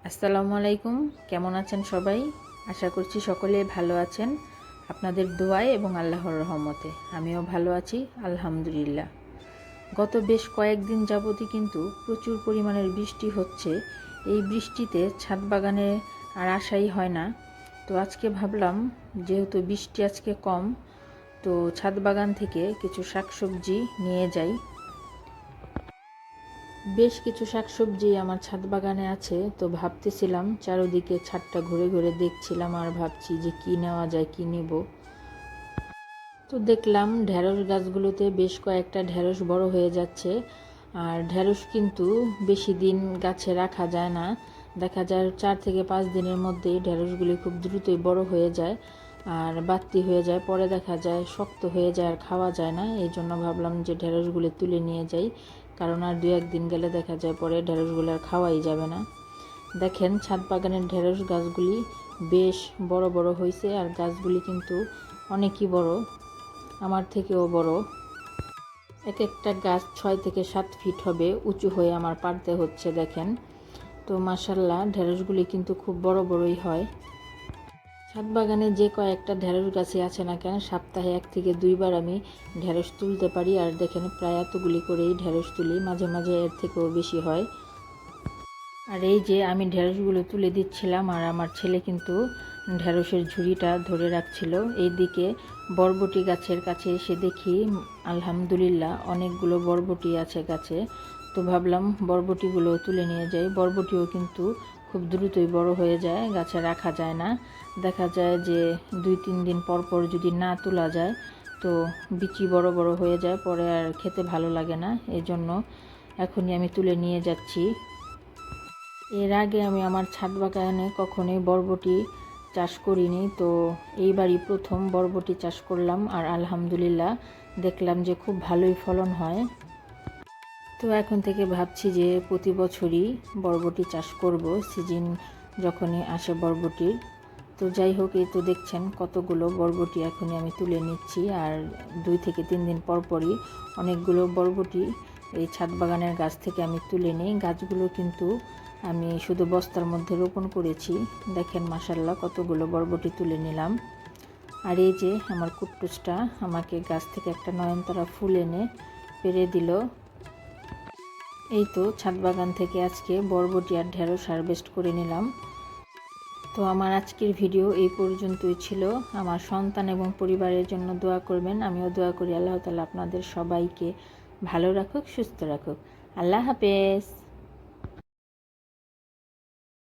আসসালামু আলাইকুম। কেমন আছেন সবাই? আশা করছি সকলে ভালো আছেন আপনাদের দোয়ায় এবং আল্লাহর রহমতে। আমিও ভালো আছি আলহামদুলিল্লাহ। গত বেশ কয়েকদিন যাবতই কিন্তু প্রচুর পরিমাণের বৃষ্টি হচ্ছে। এই বৃষ্টিতে ছাদ বাগানে আর আসাই হয় না। তো আজকে ভাবলাম যেহেতু বৃষ্টি আজকে কম, তো ছাদ বাগান থেকে কিছু শাকসবজি নিয়ে যাই। বেশ কিছু শাকসবজি আমার ছাদ বাগানে আছে, তো ভাবতেছিলাম চারদিকে ছাদটা ঘুরে ঘুরে দেখছিলাম আর ভাবছি যে কি নেওয়া যায়, কি নেব। তো দেখলাম ঢেঁড়স গাছগুলোতে বেশ কয়েকটা ঢেঁড়স বড় হয়ে যাচ্ছে। আর ঢেঁড়স কিন্তু বেশি দিন গাছে রাখা যায় না, দেখা যায় 4 থেকে 5 দিনের মধ্যেই ঢেঁড়সগুলি খুব দ্রুতই বড় হয়ে যায় আর বাড়তি হয়ে যায়, পরে দেখা যায় শক্ত হয়ে যায় আর খাওয়া যায় না। এই জন্য ভাবলাম যে ঢেঁড়সগুলি তুলে নিয়ে যাই, কারণ আর 2-1 দিন গেলে দেখা যায় পরে ঢেঁড়সগুলো আর খাওয়াই যাবে না। দেখেন ছাদ বাগানের ঢেঁড়স গাছগুলি বেশ বড় বড় হয়েছে আর গাছগুলি কিন্তু অনেকই বড়, আমার থেকেও বড়। এক একটা গাছ 6 থেকে 7 ফিট হবে উঁচু হয়ে আমার পারতে হচ্ছে দেখেন। তো মাশাল্লাহ ঢেঁড়সগুলি কিন্তু খুব বড় বড়ই হয়। ছাদ বাগানে যে কয়েকটা ঢেঁড়স গাছে আছে না কেন, সপ্তাহে 1 থেকে 2 বার আমি ঢেঁড়স তুলতে পারি। আর দেখেন প্রায় এতগুলি করেই ঢেঁড়স তুলি, মাঝে মাঝে এর থেকেও বেশি হয়। আর এই যে আমি ঢেঁড়সগুলো তুলে দিচ্ছিলাম আর আমার ছেলে কিন্তু ঢেঁড়সের ঝুড়িটা ধরে রাখছিল। এইদিকে বরবটি গাছের কাছে এসে দেখি আলহামদুলিল্লাহ অনেকগুলো বরবটি আছে গাছে। তো ভাবলাম বরবটিগুলো তুলে নিয়ে যাই। বরবটিও কিন্তু খুব দ্রুতই বড় হয়ে যায়, গাছে রাখা যায় না। দেখা যায় যে 2-3 দিন পর পর যদি না তোলা যায় তো বিচি বড় বড় হয়ে যায়, পরে আর খেতে ভালো লাগে না। এই জন্য এখনই আমি তুলে নিয়ে যাচ্ছি। এর আগে আমি আমার ছাদ বাগানে কখনোই বরবটি চাষ করিনি, তো এইবারই প্রথম বরবটি চাষ করলাম আর আলহামদুলিল্লাহ দেখলাম যে খুব ভালোই ফলন হয়। তো এখন থেকে ভাবছি যে প্রতি বছরই বরবটি চাষ করব, সিজন যখনই আসে বরবটির। তো যাই হোক, এই তো দেখছেন কতগুলো বরবটি এখনই আমি তুলে নিচ্ছি আর 2 থেকে 3 দিন পর পরই অনেকগুলো বরবটি এই ছাদ বাগানের গাছ থেকে আমি তুলে নিই। গাছগুলো কিন্তু আমি শুধু বস্তার মধ্যে রোপণ করেছি। দেখেন মাশাল্লাহ কতগুলো বরবটি তুলে নিলাম। আর এই যে আমার কুট্টুসটা আমাকে গাছ থেকে একটা নয়নতারা ফুল এনে পেড়ে দিল। এই তো ছাদ বাগান থেকে আজকে বরবটি আর ঢেঁড়স হারভেস্ট করে নিলাম। তো আমার আজকের ভিডিও এই পর্যন্তই ছিল। আমার সন্তান এবং পরিবারের জন্য দোয়া করবেন। আমিও দোয়া করি আল্লাহ তাআলা আপনাদের সবাইকে ভালো রাখুক, সুস্থ রাখুক। আল্লাহ হাফেজ।